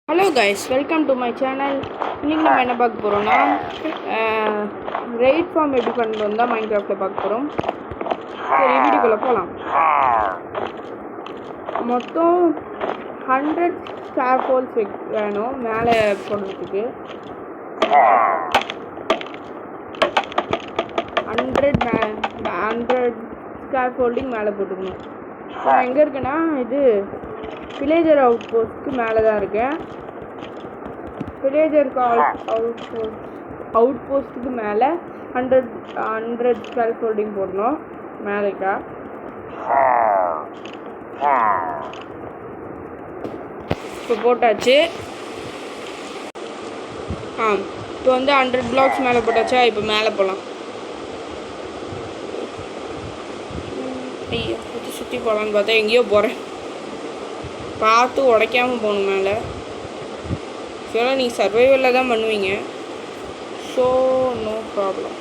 Hello guys, welcome to my channel. இன்றைக்கி நம்ம என்ன பார்க்க போகிறோம்னா ரெய்ட் ஃபார்ம் எப்படி பண்ணுறோம் தான் மைண்ட் கிராஃப்டில் பார்க்க போகிறோம். சரி, வீடியோக்குள்ளே போகலாம். மொத்தம் 100 ஸ்டார் ஹோல்ஸ் வேணும் மேலே போடுறதுக்கு. 100 ஸ்டார் ஹோல்டிங் மேலே போட்டுக்கணும். நான் எங்கே இருக்கேன்னா இது வில்லேஜர் அவுட் போஸ்ட்டுக்கு மேலே தான் இருக்கேன். வில்லேஜருக்கு அவுட் போஸ்ட்டுக்கு மேலே 100 ஸ்டார் ஹோல்டிங் போடணும் மேலேக்கா. இப்போ போட்டாச்சு. இப்போ வந்து 100 பிளாக்ஸ் மேலே போட்டாச்சா. இப்போ மேலே போகலாம். ஐயோ, சுற்றி போகலான்னு பார்த்தா எங்கேயோ போகிறேன். பார்த்து உடைக்காமல் போகணும் மேலே. ஆக்சுவலாக நீங்கள் சர்வைவலில் தான் பண்ணுவீங்க, ஸோ நோ ப்ராப்ளம்.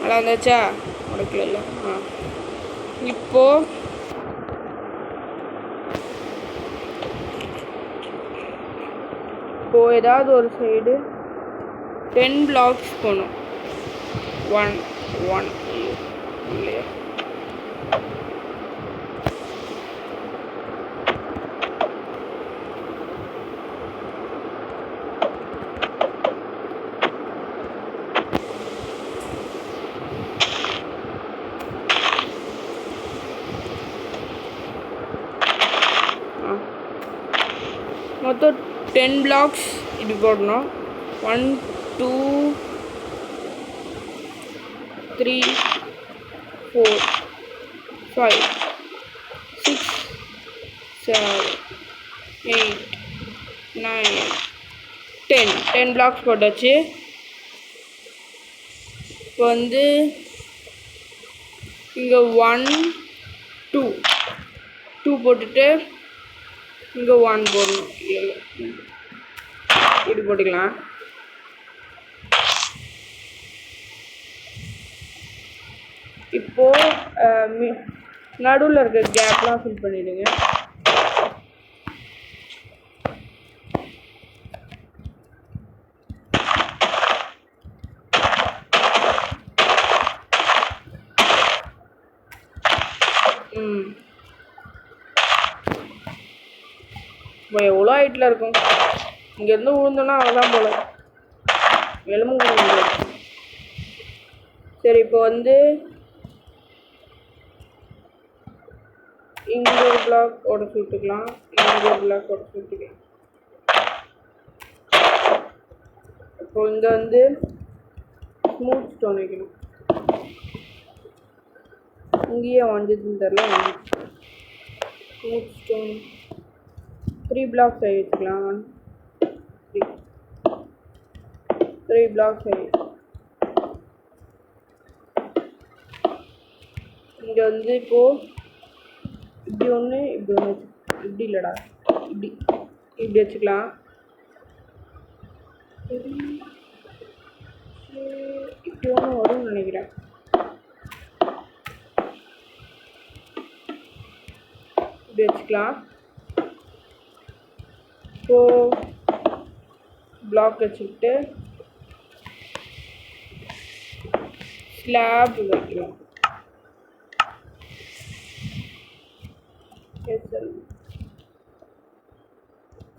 நல்லா இருந்துச்சா? உடைக்கல. இப்போது ஏதாவது ஒரு சைடு 10 பிளாக்ஸ் போகணும். 1 இல்லையா? மொத்தம் 10 பிளாக்ஸ் இப்படி போடணும். 1 2 3 4 5 6 7 8 9 10 பிளாக்ஸ் போட்டாச்சு. இப்போ வந்து இங்கே 1 2 போட்டுட்டு இங்கே 1 போடணும். இப்படி போட்டுக்கலாம். இப்போது நடுவில் இருக்க கேப்லாம் ஃபில் பண்ணிவிடுங்க. இப்போ எவ்வளோ ஹைட்டில் இருக்கும். இங்கேருந்து விழுந்தோன்னா அவ்வளோதான் போல், எலும்பு கூட முடியாது. சரி, இப்போ வந்து இங்கே ஒரு பிளாக் உடச்சி விட்டுக்கலாம். இங்கே ஒரு பிளாக் உடச்சி விட்டுக்கலாம். இப்போ இங்கே வந்து ஸ்மூத் ஸ்டோன் வைக்கணும். இங்கேயே வாங்கிச்சுன்னு தெரில. ஸ்மூத் ஸ்டோன் 3 பிளாக்ஸ் ஆகி வச்சுக்கலாம். 3 பிளாக்ஸ் ஆகி. இங்கே வந்து இப்போது இப்படி ஒன்று இப்படி இல்லைடா, இப்படி வச்சுக்கலாம். இப்படி ஒன்று வரும்னு நினைக்கிறேன். இப்படி வச்சுக்கலாம். இப்போது பிளாக் வச்சுக்கிட்டு ஸ்லாப் வைக்கலாம்.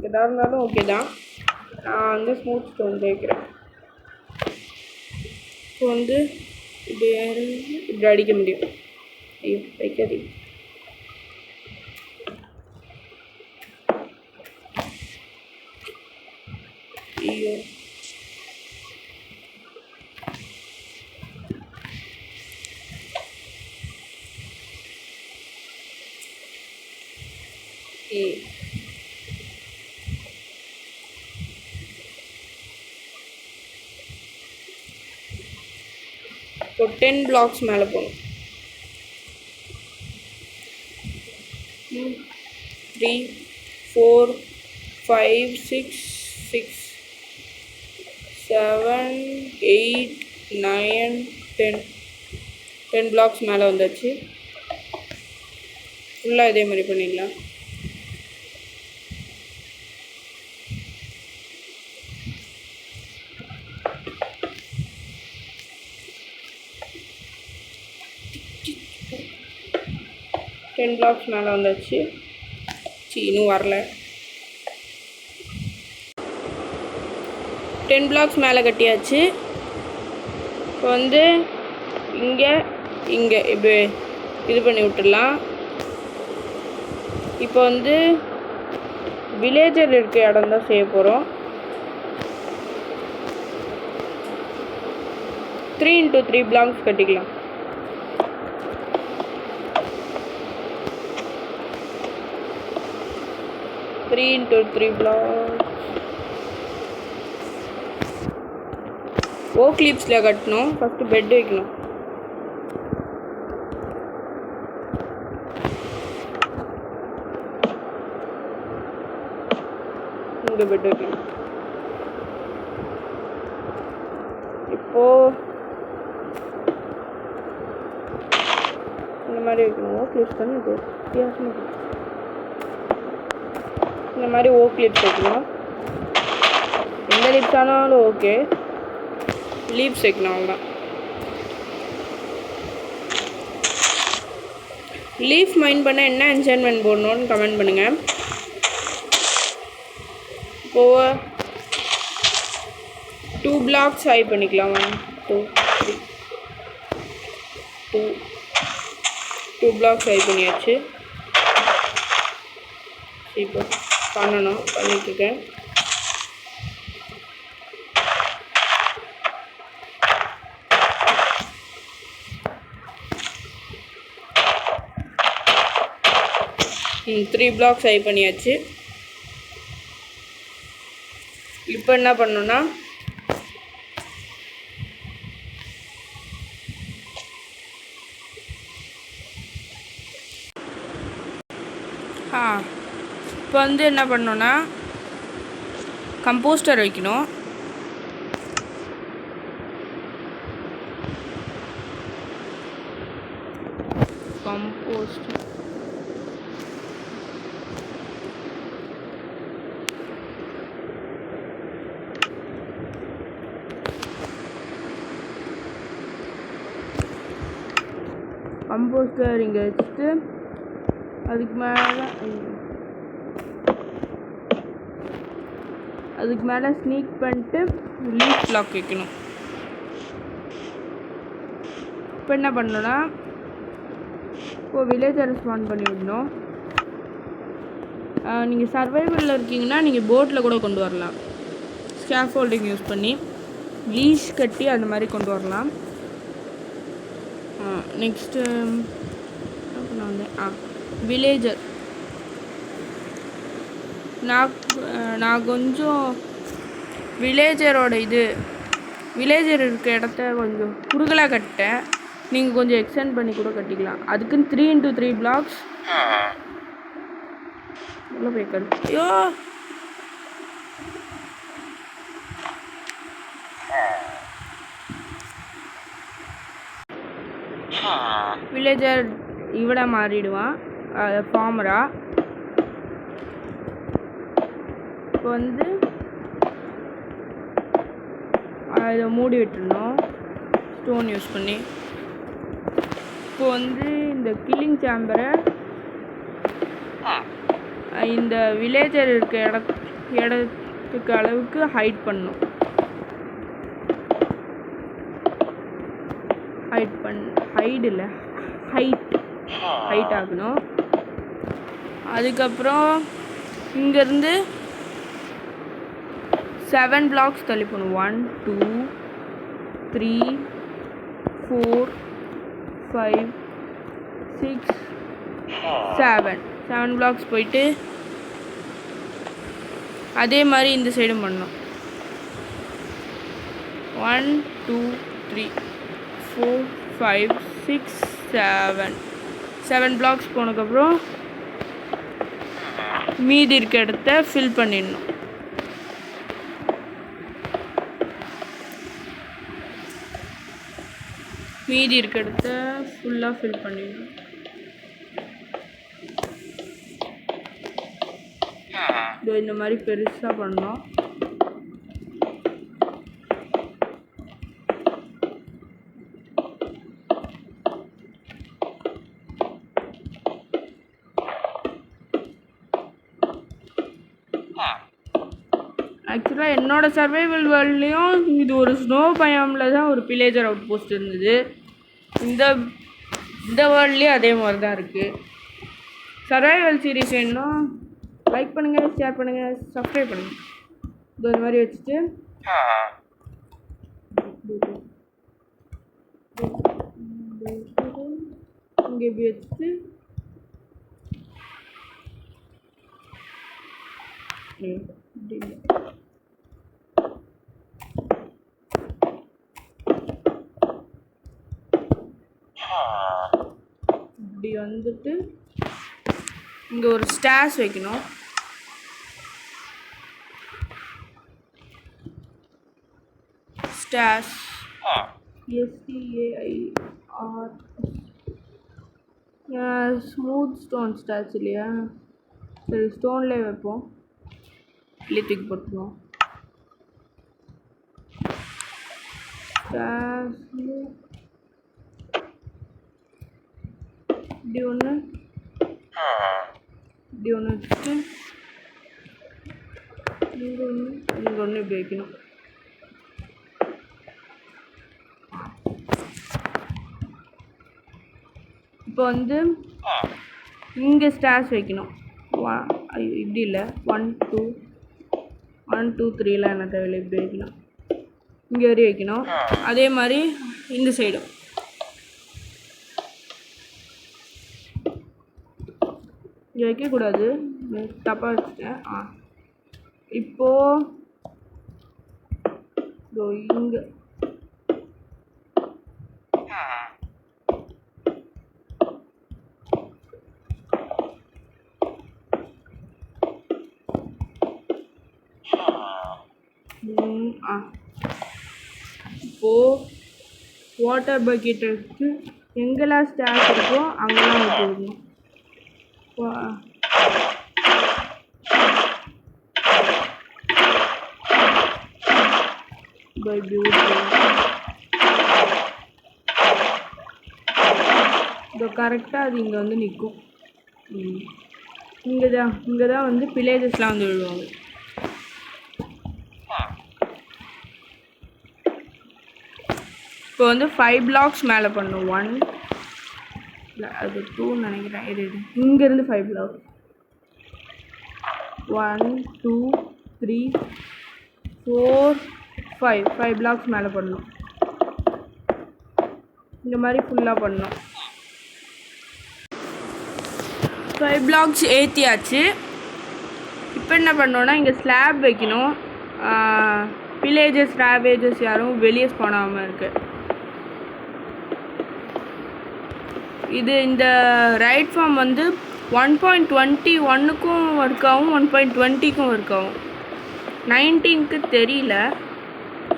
எதாக இருந்தாலும் ஓகே தான். நான் வந்து ஸ்மூத் ஸ்டோன் வைக்கிறேன். இப்போ வந்து இப்படி அடிக்க முடியும். ஐயோ, வைக்காதீங்க. ஐயோ, இப்போ 10 பிளாக்ஸ் மேலே போகணும். 3 4 5 6 7 8 9 10 பிளாக்ஸ் மேலே வந்தாச்சு. ஃபுல்லாக இதே மாதிரி பண்ணிடலாம். 10 blocks மேலே வந்துச்சு. இன்னும் வரல. 10 blocks மேலே கட்டியாச்சு. இப்போ வந்து இங்கே இப்படி இது பண்ணி விட்டுடலாம். இப்போ வந்து வில்லேஜர் இருக்க இடம் தான் செய்ய போகிறோம். 3 into 3 blocks கட்டிக்கலாம். Three into 3 blocks. ஓக் லீவ்ஸில் கட்டணும். ஃபஸ்ட்டு பெட் வைக்கணும். இங்கே பெட் வைக்கணும். இப்போது இந்த மாதிரி வைக்கணும். ஓக் லீவ்ஸ் தானே இது வித்தியாசமாக இந்த மாதிரி ஓக் லீவ்ஸ் வைக்கணும். எந்த லீவ்ஸ் ஆனாலும் ஓகே, லீவ்ஸ் வைக்கணும். அவ்வளோதான். லீஃப் மைண்ட் பண்ண என்ன என்சான்மெண்ட் போடணும்னு கமெண்ட் பண்ணுங்கள். இப்போது 2 blocks ஹை பண்ணிக்கலாம். 1 2 3 2 blocks ஹை பண்ணியாச்சு. இப்போ பண்ணிட்டுருக்கேன். த்ரீ blocks ஹை பண்ணியாச்சு. இப்போ என்ன பண்ணணும்னா இப்போ வந்து என்ன பண்ணணும்னா கம்போஸ்டர் வைக்கணும். கம்போஸ்டர் இங்கே வச்சுட்டு அதுக்கு மேலே ஸ்னீக் பண்ணிட்டு லீஃப் பிளாக் வைக்கணும். இப்போ என்ன பண்ணணும்னா இப்போது வில்லேஜரை ஸ்பான் பண்ணி விடணும். நீங்கள் சர்வைவலில் இருக்கீங்கன்னா நீங்கள் போட்டில் கூட கொண்டு வரலாம். ஸ்கேஃபோல்டிங் யூஸ் பண்ணி லீஷ் கட்டி அந்த மாதிரி கொண்டு வரலாம். நெக்ஸ்ட்டு என்ன பண்ண வந்தேன், வில்லேஜர். நான் கொஞ்சம் வில்லேஜர் இருக்க இடத்த கொஞ்சம் குறுகலாக கட்டேன். நீங்கள் கொஞ்சம் எக்ஸ்டெண்ட் பண்ணி கூட கட்டிக்கலாம். அதுக்குன்னு 3 into 3 blocks உள்ள போய் கட்டு. ஐயோ, வில்லேஜர் இவட மாறிடுவான் ஃபார்மரா. இப்போ வந்து இதை மூடி விட்டுருணும் ஸ்டோன் யூஸ் பண்ணி. இப்போ வந்து இந்த கில்லிங் சேம்பரை இந்த வில்லேஜர் இருக்க இடத்துக்கு அளவுக்கு ஹைட் பண்ணணும். ஹைட் ஆகணும். அதுக்கப்புறம் இங்கேருந்து 7 blocks தள்ளி போகணும். 1 2 3 4 5 6 7 blocks போயிட்டு அதே மாதிரி இந்த சைடும் பண்ணணும். 1 2 3 4 5 6 7 blocks போனதுக்கப்புறம் மீதி இருக்க இடத்த ஃபில் பண்ணிடணும். மீதி இருக்க இடத்த ஃபுல்லாக ஃபில் பண்ணிடணும். இந்த மாதிரி பெருசாக பண்ணோம். ஆக்சுவலாக என்னோட சர்வைவல் வேர்ல்ட்லேயும் இது ஒரு ஸ்னோ பயாமில் தான் ஒரு பிலேஜர் அவுட் போஸ்ட் இருந்தது. இந்த இந்த வேர்ல்ட்லேயும் அதே மாதிரி தான் இருக்குது. சர்வைவல் சீரிஸ் வேணும்னா லைக் பண்ணுங்கள், ஷேர் பண்ணுங்கள், சப்ஸ்கிரைப் பண்ணுங்கள். இது மாதிரி வச்சுட்டு இங்கே இப்படி வச்சுட்டு இப்படி வந்துட்டு இங்கே ஒரு ஸ்டாஷ் வைக்கணும். Stash STAIR smooth stone stash இல்லையா? சரி, ஸ்டோன்லேயே வைப்போம். இல்லை தூக்கி போட்டுருவோம். இப்படி ஒன்று வச்சுட்டு இங்கே ஒன்று இப்படி வைக்கணும். இப்போ வந்து இங்கே ஸ்டாஷ் வைக்கணும். இப்படி இல்லை, 1 2 3 என்ன தேவையில்லை, இப்படி வைக்கணும். இங்கே வரையும் வைக்கணும். அதே மாதிரி இந்த சைடும் இங்கே வைக்கக்கூடாது, தப்பாக வச்சுட்டேன். இப்போது இங்கே இப்போது வாட்டர் பக்கெட் எடுத்து எங்கெல்லாம் ஸ்டாஷ் இருக்கோ அங்கெல்லாம் வச்சு விடணும். இதோ கரெக்டாக அது இங்கே வந்து நிற்கும். இங்கே தான் வந்து பிளேஜஸ்லாம் வந்து விழுவாங்க. இப்போ வந்து 5 பிளாக்ஸ் மேலே பண்ணும். 1 அது 2 நினைக்கிறேன். இங்கேருந்து 5 பிளாக்ஸ் 1 2 3 4 5 பிளாக்ஸ் மேலே பண்ணணும். இந்த மாதிரி ஃபுல்லாக பண்ணணும். 5 பிளாக்ஸ் ஏற்றியாச்சு. இப்போ என்ன பண்ணோன்னா இங்கே ஸ்லாப் வைக்கணும். வில்லேஜஸ் ராவேஜஸ் யாரும் வெளியே ஸ்பானாமல் இருக்குது. இது இந்த ரைட் ஃபார்ம் வந்து 1.21க்கும் ஒர்க் ஆகும், 1.20க்கும் ஒர்க் ஆகும். 19க்கு தெரியல,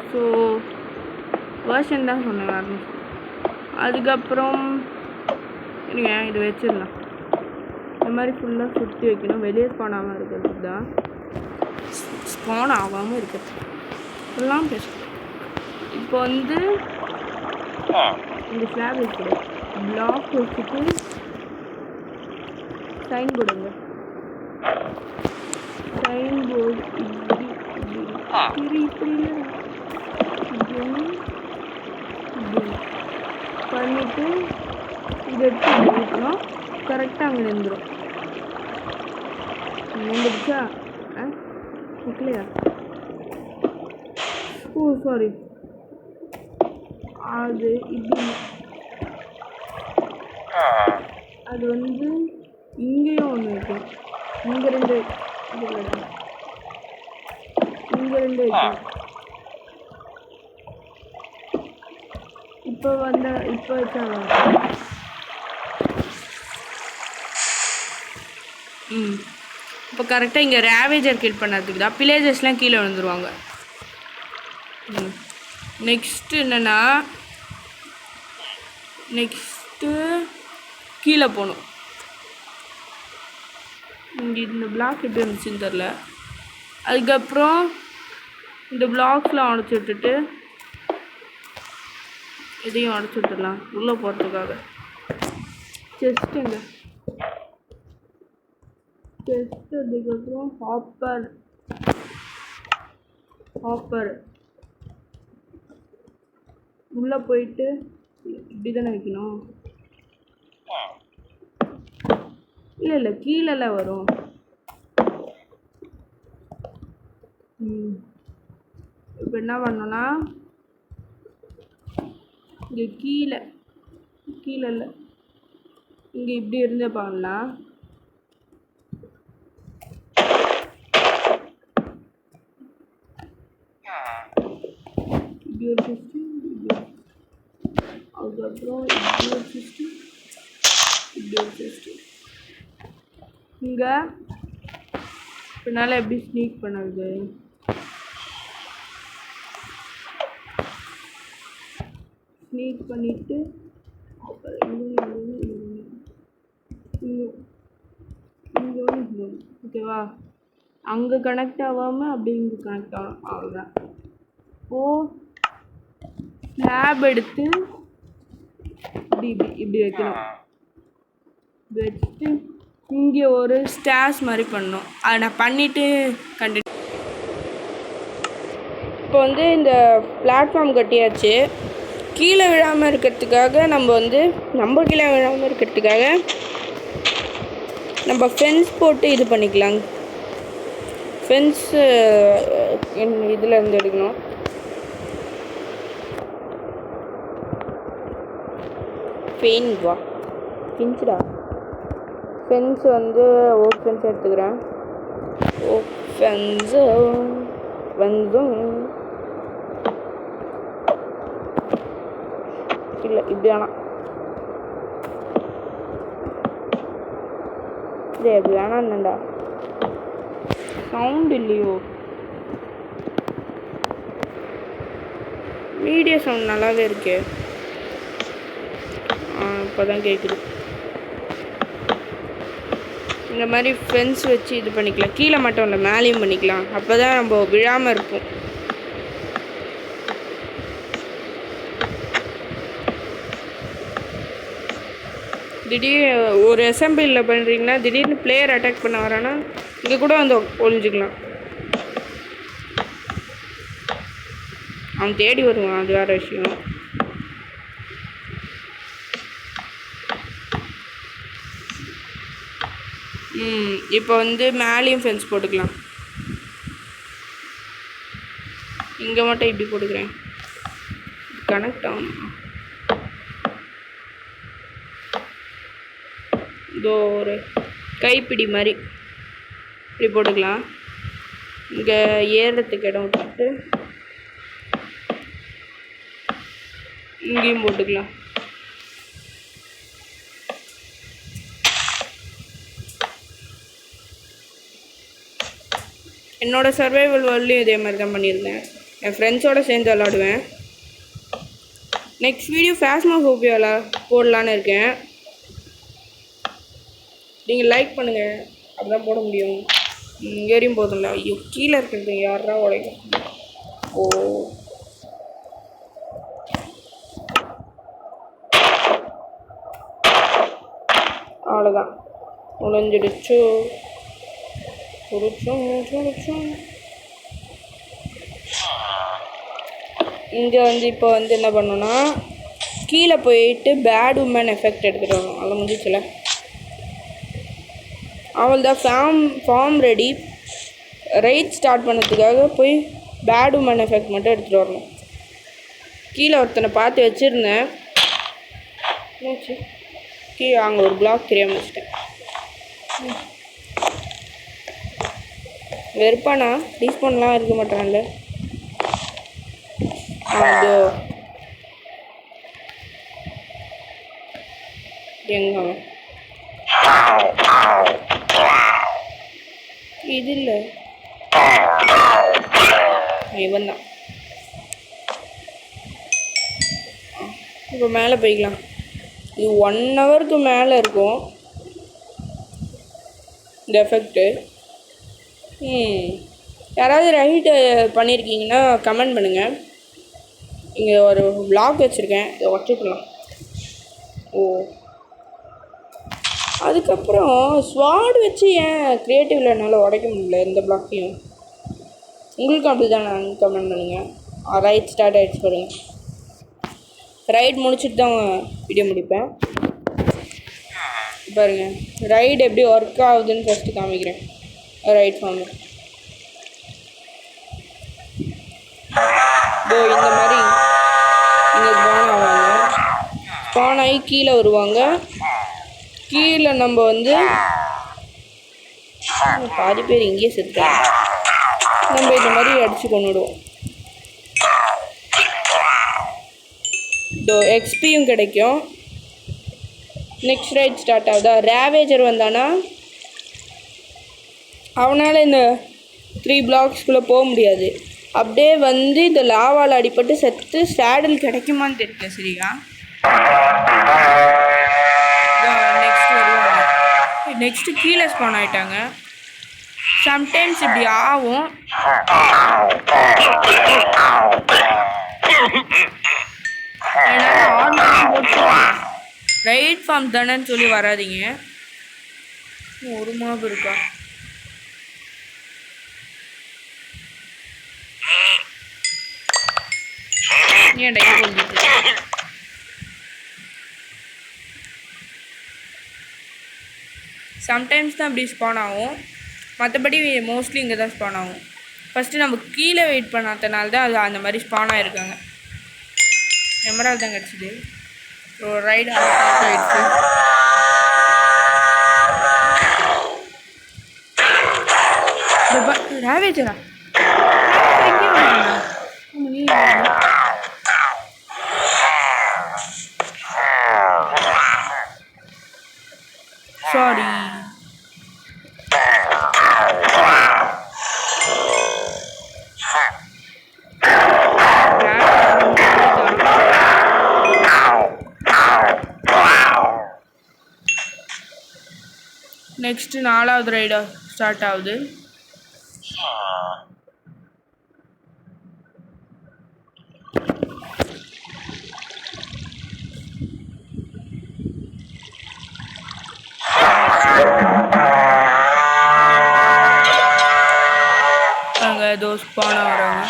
ஸோ வேர்ஷன் தான் சொன்னேன் வரணும். அதுக்கப்புறம் இருங்க, இது வச்சிடலாம். இந்த மாதிரி ஃபுல்லாக சுற்றி வைக்கணும். வெளியே ஸ்பான் இருக்கிறது தான், ஸ்பான் ஆகாமல் இருக்கிறது எல்லாம் பேசணும். இப்போ வந்து இந்த ஸ்லாப் வைக்கிறேன். பிளாக் வச்சுட்டு சைன் போடுங்க. சைன் போர்டு இப்படி பண்ணிவிட்டு இதை எடுத்து ஊற்றணும். கரெக்டாக அங்கே நின்றுடும். நின்றுடுச்சா? ஓகேயா? ஓ சாரி, அது இப்படி அது வந்து இங்கேயும் ஒன்று வைக்கும். இங்கே 2 இங்கே 2 வைக்கும். இப்போ வச்சா இப்போ கரெக்டாக இங்கே ரேவேஜர் கில் பண்ணதுக்கு தான் பிளேஜஸ்லாம் கீழே விழுந்துருவாங்க. நெக்ஸ்ட்டு என்னென்னா, கீழே போகணும். இங்கே இந்த பிளாக் எப்படி இருந்துச்சுன்னு தெரில. அதுக்கப்புறம் இந்த பிளாக்ஸ்லாம் உடச்சி விட்டுட்டு இதையும் உடச்சி விட்டுடலாம் உள்ளே போகிறதுக்காக. செஸ்ட்டுங்க, செஸ்ட். அதுக்கப்புறம் ஹாப்பர் ஆஃபர் உள்ளே போயிட்டு இப்படி தானே வைக்கணும். இல்லை கீழெல்லாம் வரும். இப்போ என்ன பண்ணோன்னா இங்கே கீழே இல்லை இங்கே இப்படி இருந்து பார்க்கலாம். இப்படி ஒரு சிஸ்டம், அதுக்கப்புறம் இப்படி ஒரு சிஸ்டம், இப்படி ஒரு சிஸ்டம். இங்கே பின்னால் எப்படி ஸ்னீக் பண்ணுறது? ஸ்னீக் பண்ணிவிட்டு ஓகேவா? அங்கே கனெக்ட் ஆகாமல் அப்படி இங்கே கனெக்ட் ஆகும். அவ்வளோதான். இப்போது ஸ்லாப் எடுத்து இப்படி வைக்கணும். வச்சுட்டு இங்கே ஒரு ஸ்டார்ஸ் மாதிரி பண்ணணும். அதை நான் பண்ணிவிட்டு கண்டினியூ. இப்போ வந்து இந்த பிளாட்ஃபார்ம் கட்டியாச்சு. கீழே விழாமல் இருக்கிறதுக்காக நம்ம கீழே விழாமல் இருக்கிறதுக்காக நம்ம ஃபென்ஸ் போட்டு இது பண்ணிக்கலாம். ஃபென்ஸு இதில் இருந்து எடுக்கணும். ஃபென்ஸ் வந்து ஓக் ஃபென்ஸ் எடுத்துக்கிறேன். ஓக் ஃபென்ஸு இல்லை இப்படி வேணாம். இப்படி வேணாம்டா, சவுண்ட் இல்லையோ. மீடியா சவுண்ட் நல்லாவே இருக்கு. இப்போ தான் கேட்குது. இந்த மாதிரி ஃபென்ஸ் வச்சு இது பண்ணிக்கலாம். கீழே மட்டும் இல்லை, மேலேயும் பண்ணிக்கலாம். அப்போ தான் நம்ம விழாமல் இருப்போம். திடீர்னு ஒரு அசம்பிளியில் பண்ணுறீங்கன்னா திடீர்னு பிளேயர் அட்டாக் பண்ண வரானா இங்கே கூட வந்து ஒழிஞ்சிக்கலாம். அவன் தேடி வருவான், அது வேறு விஷயம். இப்போ வந்து மேலேயும் ஃபென்ஸ் போட்டுக்கலாம். இங்கே மட்டும் இப்படி போட்டுக்கிறேன். கனெக்ட் ஆகணும். இதோ ஒரு கைப்பிடி மாதிரி இப்படி போட்டுக்கலாம். இங்கே ஏறுறதுக்கு இடம் விட்டுட்டு இங்கேயும் போட்டுக்கலாம். என்னோடய சர்வைவல் வேர்ல்ட்லையும் இதே மாதிரி தான் பண்ணியிருந்தேன். என் ஃப்ரெண்ட்ஸோடு சேர்ந்து விளாடுவேன். நெக்ஸ்ட் வீடியோ ஃபேஸ்மோஃபோபியாவில் போடலான்னு இருக்கேன். நீங்கள் லைக் பண்ணுங்கள், அப்படி தான் போட முடியும். ஏறியும் போதும்ல. ஐயோ, கீழே இருக்கிறது யாரா உடைக்கும். ஓ, அவ்வளோதான், உழைஞ்சிடுச்சு. இங்கே வந்து இப்போ வந்து என்ன பண்ணோன்னா கீழே போயிட்டு பேட் உமன் எஃபெக்ட் எடுத்துகிட்டு வரணும். அதில் முடிச்சுல அவள் தான் ஃபார்ம் ரெடி. ரைட் ஸ்டார்ட் பண்ணதுக்காக போய் பேட் உமன் எஃபெக்ட் மட்டும் எடுத்துகிட்டு வரணும். கீழே ஒருத்தனை பார்த்து வச்சுருந்தேன். கீழே அங்கே ஒரு பிளாக் தெரியாமல் வச்சுட்டேன். வெறுப்பானா ரீஸ்பான்லாம் இருக்க மாட்டான்ல. அதோ எங்க இது இல்லை, இவன் தான். இப்போ மேலே போய்க்கலாம். இது 1 ஹவருக்கு மேலே இருக்கும் இந்த எஃபெக்ட்டு. யாராவது ரைட்டு பண்ணியிருக்கீங்கன்னா கமெண்ட் பண்ணுங்கள். இங்கே ஒரு பிளாக் வச்சுருக்கேன், இதை உடச்சிக்கலாம். ஓ, அதுக்கப்புறம் ஸ்வாட் வச்சு ஏன் க்ரியேட்டிவில் என்னால் உடைக்க முடியல இந்த பிளாக்கையும்? உங்களுக்கு அப்படி தான் நான் கமெண்ட் பண்ணுங்கள். ரைட் ஸ்டார்ட் ஆகிடுச்சு பாருங்கள். ரைட் முடிச்சுட்டு தான் வீடியோ முடிப்பேன். பாருங்கள் ரைடு எப்படி ஒர்க் ஆகுதுன்னு ஃபஸ்ட்டு காமிக்கிறேன். ரைட் ஃபார்மு இந்த மாதிரி இங்கே ஸ்பான் ஆவாங்க. ஸ்பான் ஆகி கீழே வருவாங்க. கீழே நம்ம வந்து பாதி பேர் இங்கேயே செத்துட்டாங்க. நம்ம இந்த மாதிரி அடித்து கொண்டுடுவோம். எக்ஸ்பியும் கிடைக்கும். நெக்ஸ்ட் ரைட் ஸ்டார்ட் ஆகுதா. ரேவேஜர் வந்தானா அவனால் இந்த 3 பிளாக்ஸ்குள்ளே போக முடியாது. அப்படியே வந்து இந்த லாவால் அடிப்பட்டு செத்து சேடில் கிடைக்குமான்னு தெரியல. சரியா நெக்ஸ்ட் வருவாங்க. நெக்ஸ்ட்டு கீழே ஸ்பான் ஆகிட்டாங்க. சம்டைம்ஸ் இப்படி ஆகும். ரைட் ஃபார்ம் தானேன்னு சொல்லி வராதிங்க. ஒரு மாவு இருக்கா ஏன் டைப் வந்துட்டு சம்டைம்ஸ் தான் அப்படி ஸ்பான் ஆகும். மற்றபடி மோஸ்ட்லி இங்கே தான் ஸ்பான் ஆகும். ஃபஸ்ட்டு நம்ம கீழே வெயிட் பண்ணாதனால தான் அது அந்த மாதிரி ஸ்பான் ஆகிருக்காங்க. எமரால்டு தான் கிடச்சிது. ரைடு ஆகிடுச்சு. ரேவேஜரா சாரி. நெக்ஸ்ட் 4வது ரைடு ஸ்டார்ட் ஆகுது. அங்கே ஏதோ ஸ்பான் ஆகிறாங்க.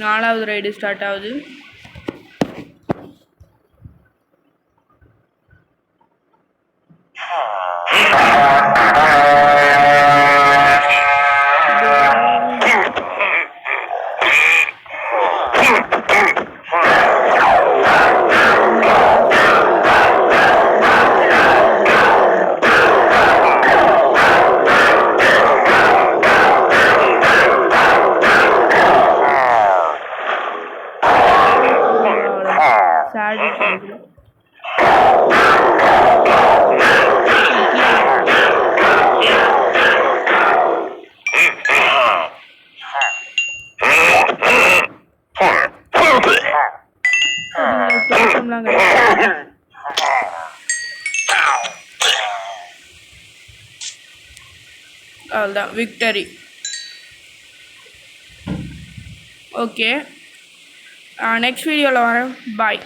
நாலாவது ரைடு ஸ்டார்ட் ஆகுது. அவ்வளோதான் விக்டரி. ஓகே, நெக்ஸ்ட் வீடியோவில் வரேன். பாய்.